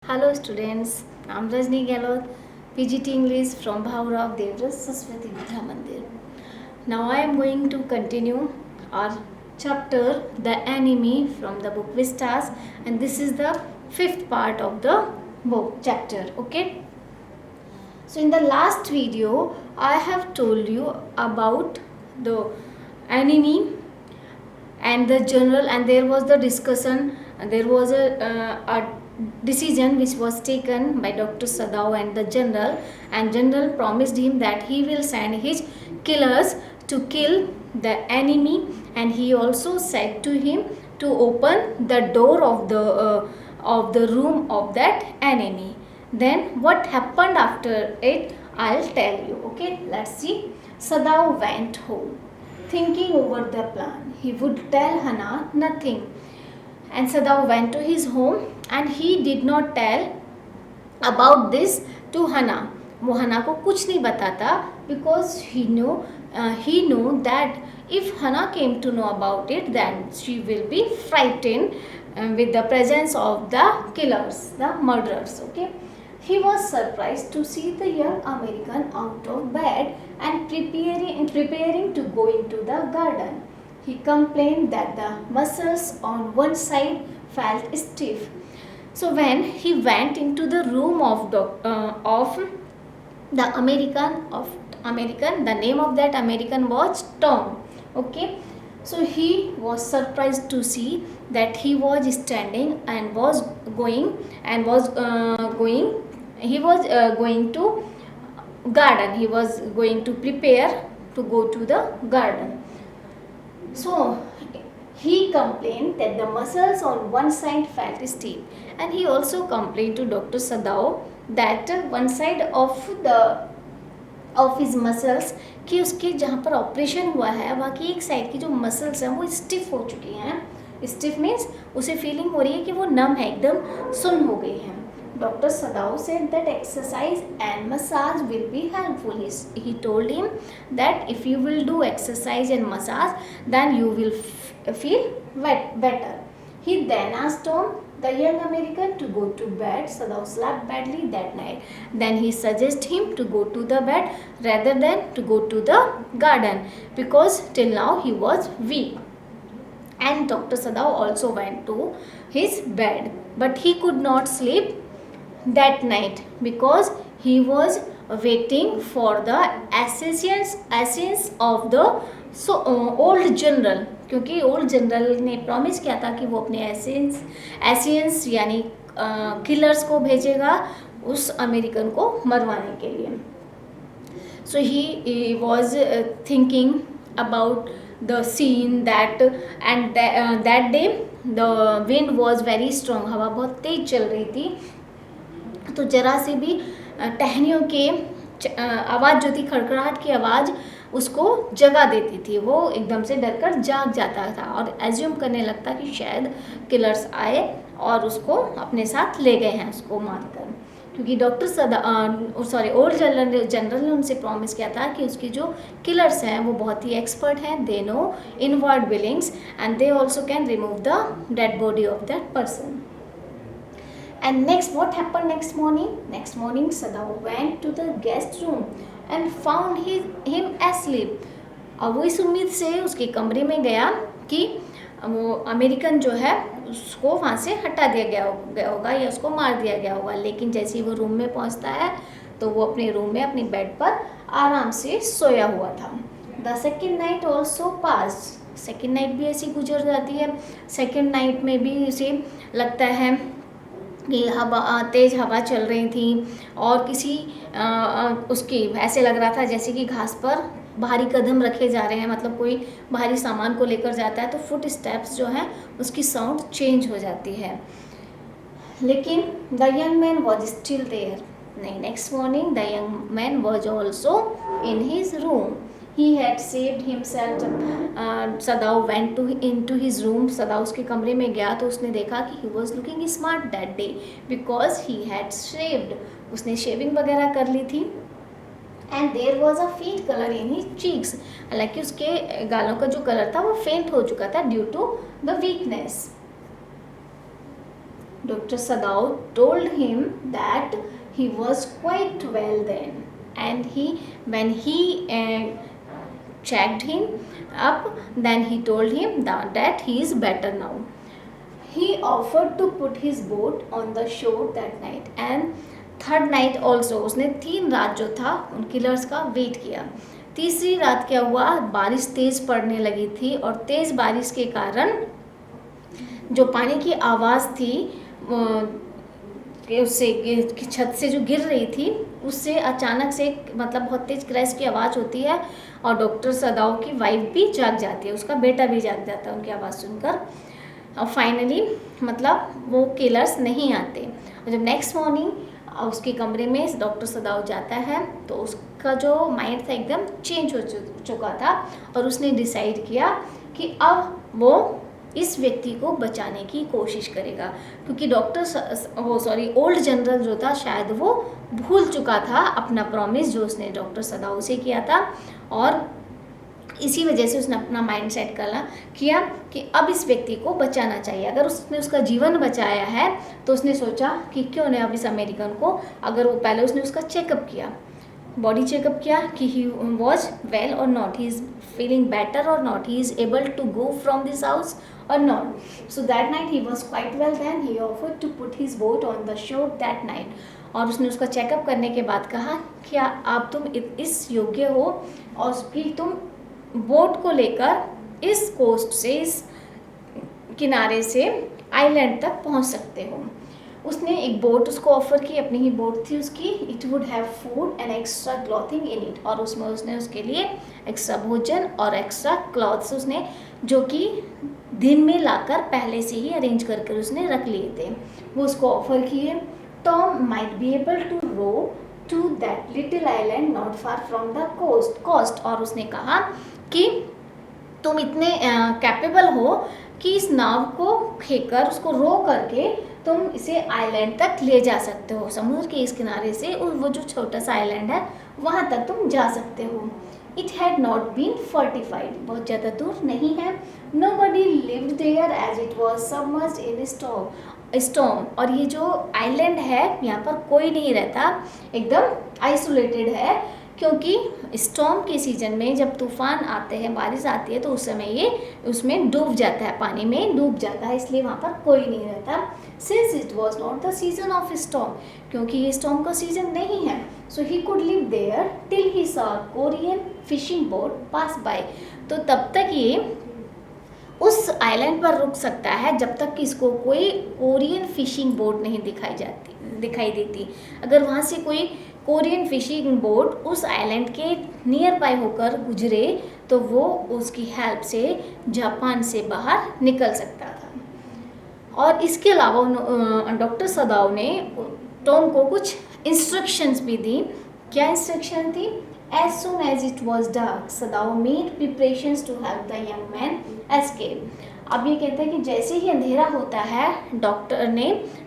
Hello students, I'm Rajni Gehlot, PGT English from Bhavrav Devras Saraswati Vidya Mandir. Now I am going to continue our chapter The Enemy from the book Vistas, and this is the fifth part of the book chapter. Okay. So in the last video I have told you about the enemy and the general, and there was the discussion, and there was a decision which was taken by Dr. Sadao and the general, and general promised him that he will send his killers to kill the enemy, and he also said to him to open the door of the room of that enemy. Then what happened after it, I'll tell you. Okay, let's see. Sadao went home thinking over the plan. He would tell Hana nothing. And Sadao went to his home and he did not tell about this to Hana. वो हना को कुछ नहीं बताता because he knew that if Hana came to know about it, then she will be frightened with the presence of the killers, the murderers. Okay. He was surprised to see the young American out of bed and preparing to go into the garden. He complained that the muscles on one side felt stiff. So when he went into the room of the American, the name of that American was Tom. Okay. So he was surprised to see that he was standing and was going to garden. He was going to prepare to go to the garden. So he complained that the muscles on one side felt stiff, and he also complained to Dr. Sadao that one side of his muscles, कि उसके जहाँ पर operation हुआ है वहाँ की एक side की जो मसल्स हैं वो स्टिफ हो चुकी हैं. स्टिफ मीन्स उसे फीलिंग हो रही है कि वो नम है, एकदम सुन्न हो गई हैं. Dr. Sadao said that exercise and massage will be helpful. He told him that if you will do exercise and massage, then you will feel better. He then asked Tom, the young American, to go to bed. Sadao slept badly that night. Then he suggested him to go to the bed rather than to go to the garden because till now he was weak. And Dr. Sadao also went to his bed, but he could not sleep that night because he was waiting for the essence of the old general, क्योंकि old general ने promise किया था कि वो अपने essence यानी killers को भेजेगा उस अमेरिकन को मरवाने के लिए. So he was thinking about the scene that day the wind was very strong. हवा बहुत तेज चल रही थी, तो जरा से भी टहनियों के आवाज़ जो थी, खड़खड़ाहट की आवाज़ उसको जगा देती थी. वो एकदम से डरकर जाग जाता था और एज्यूम करने लगता कि शायद किलर्स आए और उसको अपने साथ ले गए हैं उसको मारकर, क्योंकि ओल्ड जनरल ने उनसे प्रॉमिस किया था कि उसकी जो किलर्स हैं वो बहुत ही एक्सपर्ट हैं. They know inward Billings and they also can remove the dead body of that person. And next, what happened next morning? Next morning, Sadao went to the guest room and found him asleep. अब वो इस उम्मीद से उसके कमरे में गया कि वो अमेरिकन जो है उसको वहाँ से हटा दिया गया होगा या उसको मार दिया गया होगा. लेकिन जैसे ही वो रूम में पहुँचता है तो वो अपने रूम में अपनी बेड पर आराम से सोया हुआ था. The second night also pass. Second night भी ऐसी गुजर जाती है. सेकेंड नाइट में भी उसे लगता है कि तेज़ हवा चल रही थी और किसी उसकी ऐसे लग रहा था जैसे कि घास पर भारी कदम रखे जा रहे हैं, मतलब कोई भारी सामान को लेकर जाता है तो फुट स्टेप्स जो हैं उसकी साउंड चेंज हो जाती है. लेकिन the young man was still there. नहीं, next morning the young man was also in his room. He had saved himself. Sadao went into his room. Sadao उसके कमरे में गया तो उसने देखा कि he was looking smart that day because he had shaved. उसने शेविंग वगैरह कर ली थी. And there was a faint color in his cheeks. हालांकि उसके गालों का जो कलर था वो फेंट हो चुका था due to the weakness. Dr. Sadao told him that he was quite well then, and when he checked him up, then he told him that he is better now. He offered to put his boat on the shore that night, and third night also, उसने 3 रात जो था उन killers का wait किया। तीसरी रात क्या हुआ, बारिश तेज़ पड़ने लगी थी, और तेज़ बारिश के कारण जो पानी की आवाज़ थी उससे छत से जो गिर रही थी, उससे अचानक से मतलब बहुत तेज़ क्रैश की आवाज़ होती है, और डॉक्टर सदाओ की वाइफ भी जाग जाती है, उसका बेटा भी जाग जाता है उनकी आवाज़ सुनकर। और फाइनली मतलब वो किलर्स नहीं आते, और जब नेक्स्ट मॉर्निंग उसके कमरे में डॉक्टर सदाओ जाता है तो उसका जो माइंड था एकदम चेंज हो चुका था, और उसने डिसाइड किया कि अब वो इस व्यक्ति को बचाने की कोशिश करेगा, क्योंकि ओल्ड जनरल जो था शायद वो भूल चुका था अपना प्रॉमिस जो उसने डॉक्टर सदाओ से किया था, और इसी वजह से उसने अपना माइंड सेट किया कि अब इस व्यक्ति को बचाना चाहिए। अगर उसने उसका जीवन बचाया है तो उसने सोचा कि क्यों नहीं अब इस अमेरिकन को, अगर वो पहले उसने उसका चेकअप किया, बॉडी चेकअप किया कि he was well or not, he is feeling better or not, he is able to go from this house or not. So that night he was quite well, then he offered to put his boat on the shore that night. और उसने उसका checkup करने के बाद कहा क्या आप तुम इस योग्य हो और कि तुम बोट को लेकर इस कोस्ट से, इस किनारे से आइलैंड तक पहुंच सकते हो। उसने एक बोट उसको ऑफर की, अपनी ही बोट थी उसकी। It would have food and extra clothing in it, और उसमें उसने उसके लिए एक्स्ट्रा भोजन और एक्स्ट्रा क्लॉथ्स उसने जो कि दिन में लाकर पहले से ही अरेंज करके उसने रख लिए थे, वो उसको ऑफर किए। Tom might be able to row to that little island not far from the coast, और उसने कहा कि तुम इतने कैपेबल हो कि इस नाव को खेकर उसको रो करके तुम इसे आइलैंड तक ले जा सकते हो, समुद्र के इस किनारे से वो जो छोटा सा आइलैंड है वहाँ तक तुम जा सकते हो। It had not been fortified, बहुत ज़्यादा दूर नहीं है। Nobody lived there as it was submerged in storm, और ये जो आइलैंड है यहाँ पर कोई नहीं रहता, एकदम आइसोलेटेड है, क्योंकि स्टॉर्म के सीज़न में जब तूफान आते हैं, बारिश आती है, तो उस समय ये उसमें डूब जाता है, पानी में डूब जाता है, इसलिए वहाँ पर कोई नहीं रहता। Since it was not the season of storm, क्योंकि ये स्टॉर्म का सीजन नहीं है, so he could live there till he saw Korean fishing boat pass by. तो तब तक ये उस आइलैंड पर रुक सकता है जब तक कि इसको कोई कोरियन फिशिंग बोट नहीं दिखाई देती। अगर वहाँ से कोई कोरियन फिशिंग बोट उस आइलैंड के नियर बाय होकर गुजरे तो वो उसकी हेल्प से जापान से बाहर निकल सकता था। और इसके अलावा डॉक्टर सदाओ ने टॉम को कुछ इंस्ट्रक्शंस भी दी। क्या इंस्ट्रक्शन थी? As soon as it was dark, Sadao made preparations to help the young man escape। अब ये कहते हैं कि जैसे ही अंधेरा होता है,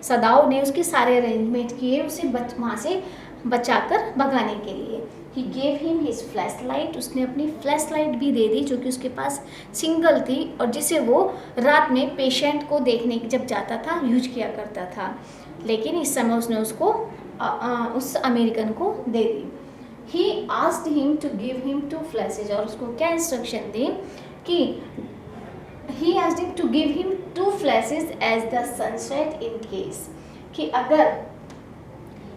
सदाओ ने उसके सारे अरेंजमेंट किए उसे वहाँ से बचाकर भगाने के लिए। He gave him his flashlight, उसने अपनी फ्लैश लाइट भी दे दी जो कि उसके पास सिंगल थी और जिसे वो रात में पेशेंट को देखने जब जाता था यूज किया करता था, लेकिन इस समय उसने उसको उस अमेरिकन को दे दी। He asked him to give him 2 flashes, और उसको क्या इंस्ट्रक्शन दी कि he asked him to give him 2 flashes as the sunset in case, कि अगर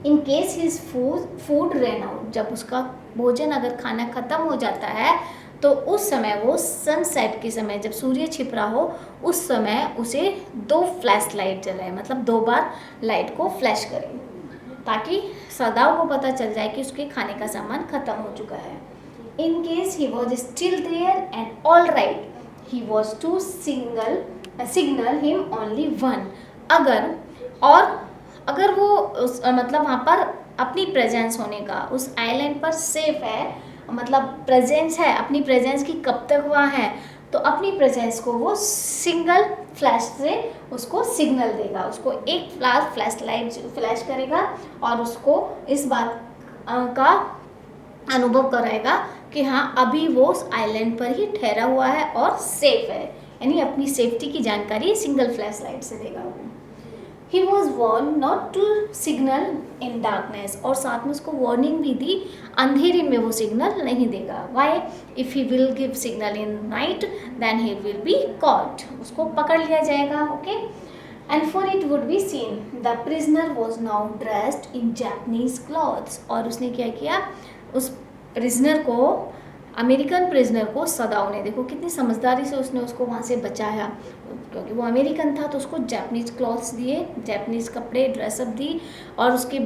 in case his food ran out, जब उसका भोजन अगर खाना ख़त्म हो जाता है तो उस समय वो सनसेट के समय जब सूर्य छिप रहा हो उस समय उसे 2 फ्लैश लाइट जलाए, मतलब 2 बार लाइट को फ्लैश करे ताकि सदाओ को पता चल जाए कि उसके खाने का सामान ख़त्म हो चुका है। In case he was still there and all right he was to signal him only 1, अगर वो मतलब वहाँ पर अपनी प्रेजेंस होने का, उस आइलैंड पर सेफ है, मतलब प्रेजेंस है, अपनी प्रेजेंस की कब तक वहाँ है तो अपनी प्रेजेंस को वो सिंगल फ्लैश से उसको सिग्नल देगा, उसको एक फ्लैश लाइट फ्लैश करेगा और उसको इस बात का अनुभव कराएगा कि हाँ अभी वो उस आइलैंड पर ही ठहरा हुआ है और सेफ है, यानी अपनी सेफ्टी की जानकारी सिंगल फ्लैश लाइट से देगा वो। He was warned not to signal in darkness, और साथ में उसको वार्निंग भी दी अंधेरे में वो सिग्नल नहीं देगा. Why? If he will give signal in night then he will be caught, उसको पकड़ लिया जाएगा. Okay. And for it would be seen the prisoner was now dressed in Japanese clothes. और उसने क्या किया, उस प्रिजनर को, अमेरिकन प्रिजनर को सदाओ ने, देखो कितनी समझदारी से उसने उसको वहाँ से बचाया, क्योंकि वो अमेरिकन था तो उसको जापानीज क्लॉथ्स दिए, जापानीज कपड़े, ड्रेसअप दी, और उसके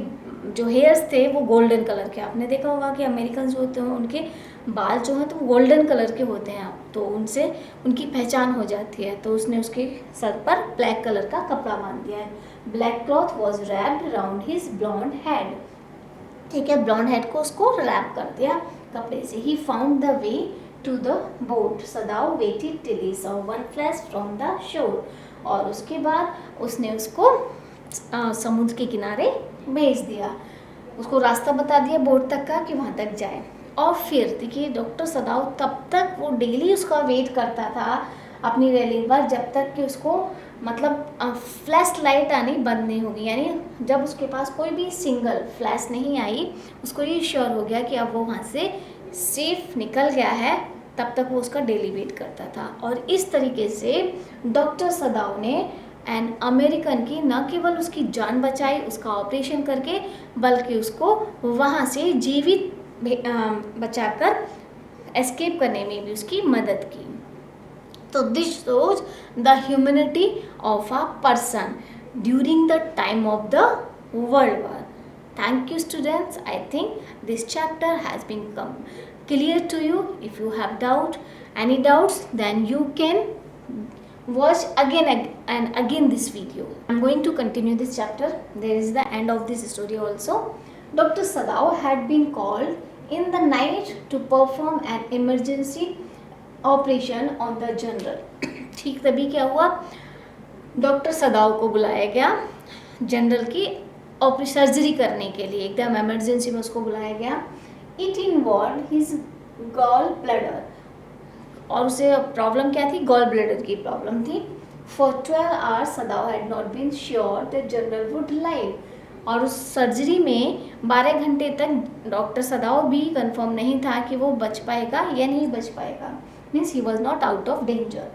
जो हेयर्स थे वो गोल्डन कलर के. आपने देखा होगा कि अमेरिकन जो होते हैं उनके बाल जो हैं तो वो गोल्डन कलर के होते हैं, तो उनसे उनकी पहचान हो जाती है. तो उसने उसके सर पर ब्लैक कलर का कपड़ा बांध दिया है. Black cloth was wrapped around his blond head. ठीक है, ब्लॉन्ड हेड को उसको रैप कर दिया कपड़े से. He found the way to the boat. Sadao waited till he saw one flash from the shore. और उसके बाद उसने उसको समुद्र के किनारे भेज दिया, उसको रास्ता बता दिया बोट तक का कि वहाँ तक जाए. और फिर देखिए डॉक्टर सदाओ तब तक वो डेली उसका वेट करता था अपनी रैली पर, जब तक कि उसको मतलब फ्लैश लाइट आनी बंद नहीं होगी. यानी जब उसके पास कोई भी सिंगल फ्लैश नहीं आई, उसको ये श्योर हो गया कि अब वो वहाँ से सेफ निकल गया है, तब तक वो उसका डेली वेट करता था. और इस तरीके से डॉक्टर सदाओ ने एंड अमेरिकन की न केवल उसकी जान बचाई उसका ऑपरेशन करके, बल्कि उसको वहाँ से जीवित बचाकर एस्केप करने में भी उसकी मदद की. तो this shows the humanity of a person during the time of the world war. Thank you students. I think this chapter has been clear to you. If you have any doubts, then you can watch again and again this video. I'm going to continue this chapter. There is the end of this story also. Dr. Sadao had been called in the night to perform an emergency operation on the general. ठीक तभी क्या हुआ, doctor सदाओ को बुलाया गया general की surgery करने के लिए, एकदम इमरजेंसी में उसको बुलाया गया. It involve his gall bladder, और उसे प्रॉब्लम क्या थी, गॉल ब्लैडर की प्रॉब्लम थी. For 12 hours Sadao had not been sure that general would live. और उस सर्जरी में 12 घंटे तक डॉक्टर सदाओ भी कंफर्म नहीं था कि वो बच पाएगा या नहीं बच पाएगा, means he was not out of danger.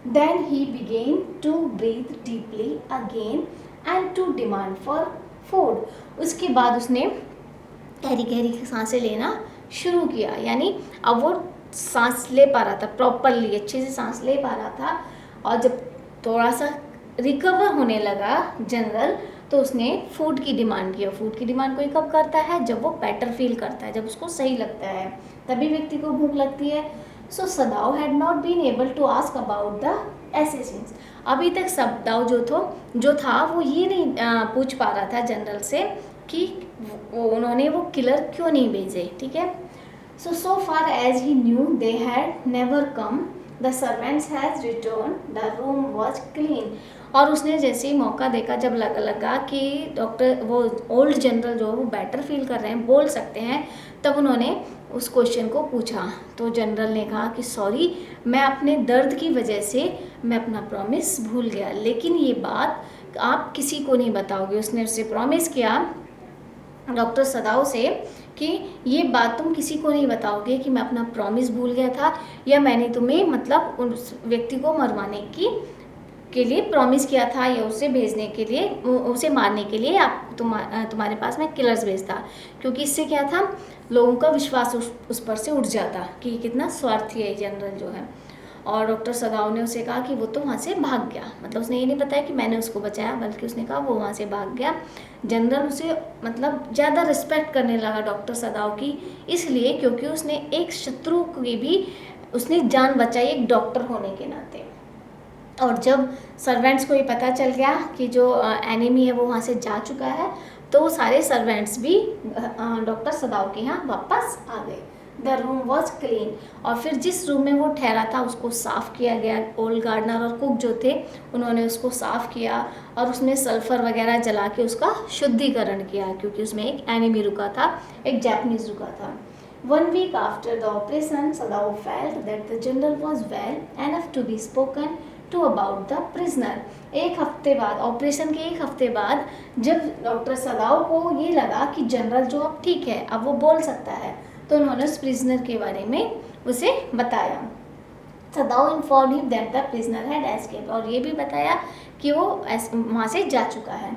Then he began to breathe deeply again and to demand for food. उसके बाद उसने गहरी गहरी सांसें लेना शुरू किया, यानी अब वो सांस ले पा रहा था प्रॉपरली, अच्छे से सांस ले पा रहा था. और जब थोड़ा सा रिकवर होने लगा जनरल, तो उसने फूड की डिमांड किया. फूड की डिमांड कोई कब करता है, जब वो बेटर फील करता है, जब उसको सही लगता है, तभी व्यक्ति को भूख लगती है. So Sadao had not been able to ask about the assassins. अभी तक सदाओ जो था वो ये नहीं पूछ पा रहा था जनरल से कि उन्होंने वो किलर क्यों नहीं भेजे. ठीक है. So far as he knew they had never come. The servants has returned. The room was clean. और उसने जैसे ही मौका देखा, जब लगा कि डॉक्टर वो ओल्ड जनरल जो वो बेटर फील कर रहे हैं, बोल सकते हैं, तब उन्होंने उस क्वेश्चन को पूछा. तो जनरल ने कहा कि सॉरी, मैं अपने दर्द की वजह से मैं अपना प्रॉमिस भूल गया, लेकिन ये बात आप किसी को नहीं बताओगे. उसने उससे प्रॉमिस किया डॉक्टर सदाओ से कि ये बात तुम किसी को नहीं बताओगे कि मैं अपना प्रॉमिस भूल गया था, या मैंने तुम्हें मतलब उस व्यक्ति को मरवाने के लिए प्रॉमिस किया था, या उसे भेजने के लिए, उसे मारने के लिए तुम्हारे पास मैं किलर्स भेजता. क्योंकि इससे क्या था, लोगों का विश्वास उस पर से उठ जाता कि कितना स्वार्थी है जनरल जो है. और डॉक्टर सदाओ ने उसे कहा कि वो तो वहाँ से भाग गया. मतलब उसने ये नहीं बताया कि मैंने उसको बचाया, बल्कि उसने कहा वो वहाँ से भाग गया. जनरल उसे मतलब ज़्यादा रिस्पेक्ट करने लगा डॉक्टर सदाओ की, इसलिए क्योंकि उसने एक शत्रु की भी उसने जान बचाई एक डॉक्टर होने के नाते. और जब सर्वेंट्स को ये पता चल गया कि जो एनिमी है वो वहाँ से जा चुका है, तो सारे सर्वेंट्स भी डॉक्टर सदाओ के यहाँ वापस आ गए. The room was clean. और फिर जिस रूम में वो ठहरा था उसको साफ़ किया गया. ओल्ड गार्डनर और कुक जो थे उन्होंने उसको साफ़ किया, और उसने सल्फ़र वगैरह जला के उसका शुद्धिकरण किया, क्योंकि उसमें एक एनिमी रुका था, एक जापानीज़ रुका था. 1 week after the operation, Sadao felt that the general was well enough to be spoken to about the prisoner. एक हफ्ते बाद, ऑपरेशन के एक हफ्ते बाद, जब डॉक्टर सदाव को ये लगा कि जनरल जो अब ठीक है, अब वो बोल सकता है, तो उन्होंने उस प्रिजनर के बारे में उसे बताया। सदाव inform him that the prisoner had escaped, और ये भी बताया कि वो वहाँ से जा चुका है।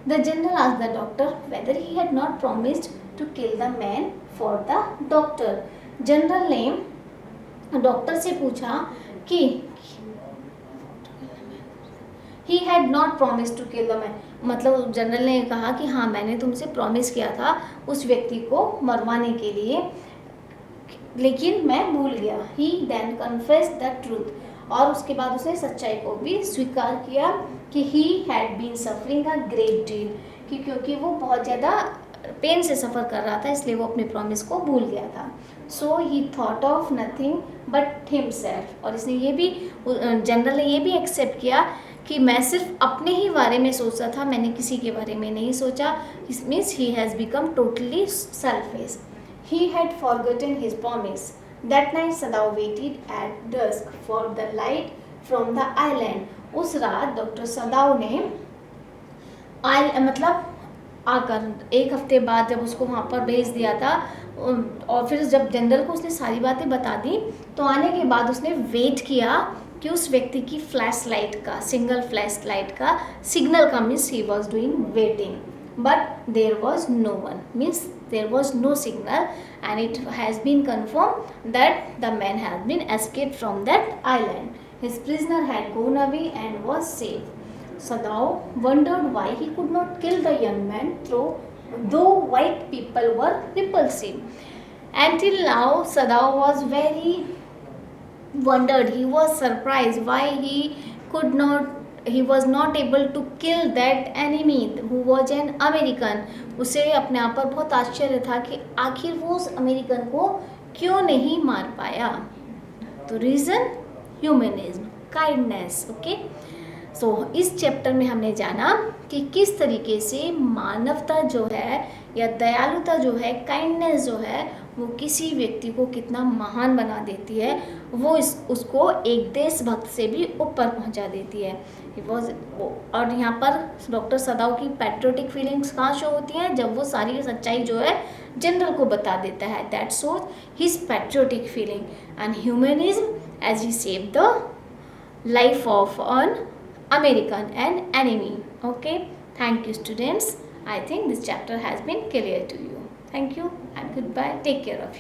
The general asked the doctor whether he had not promised to kill the man for the doctor. जनरल ने डॉक्टर से पूछा कि he had not promise to kill the man, मतलब जनरल ने कहा कि हाँ मैंने तुमसे प्रॉमिस किया था उस व्यक्ति को मरवाने के लिए, लेकिन मैं भूल गया। ही देन कन्फेस्ड द ट्रूथ, और उसके बाद उसने सच्चाई को भी स्वीकार किया कि he had been suffering a great deal, क्योंकि वो बहुत ज़्यादा पेन से सफ़र कर रहा था, इसलिए वो अपने प्रॉमिस को भूल गया था। So he thought of nothing but himself, और इसने ये भी, जनरल ने ये भी एक्सेप्ट किया कि मैं सिर्फ अपने ही बारे में सोच रहा था, मैंने किसी के बारे में नहीं सोचा। It means he has become totally selfish. He had forgotten his promise. That night Sadav waited at dusk for the light from the island. उस रात डॉक्टर सदाव ने मतलब आकर एक हफ्ते बाद जब उसको वहाँ पर भेज दिया था, और फिर जब जनरल को उसने सारी बातें बता दी, तो आने के बाद उसने वेट किया कि उस व्यक्ति की फ्लैश लाइट का, सिंगल फ्लैश लाइट का सिग्नल का, means he was doing waiting, but there was no one, means there was no signal, and it has been confirmed that the man has been escaped from that island. His prisoner had gone away and was safe. Sadav wondered why he could not kill the young man, though white people were repulsive. Until now Sadav was very wondered, he was surprised why he was not able to kill that enemy who was an American. उसे अपने आप पर बहुत आश्चर्य था कि आखिर वो उस अमेरिकन को क्यों नहीं मार पाया। तो रीज़न ह्यूमनिज्म, काइंडनेस। ओके, सो इस चैप्टर में हमने जाना कि किस तरीके से मानवता जो है या दयालुता जो है, काइंडनेस जो है, वो किसी व्यक्ति को कितना महान बना देती है, वो उसको एक देशभक्त से भी ऊपर पहुंचा देती है। और यहाँ पर डॉक्टर सदाव की पैट्रियोटिक फीलिंग्स कहाँ शो होती हैं, जब वो सारी सच्चाई जो है जनरल को बता देता है। That shows his patriotic feeling and humanism as he save the life of an American and enemy. Okay, thank you students. I think this chapter has been clear to you. Thank you and goodbye. Take care of you.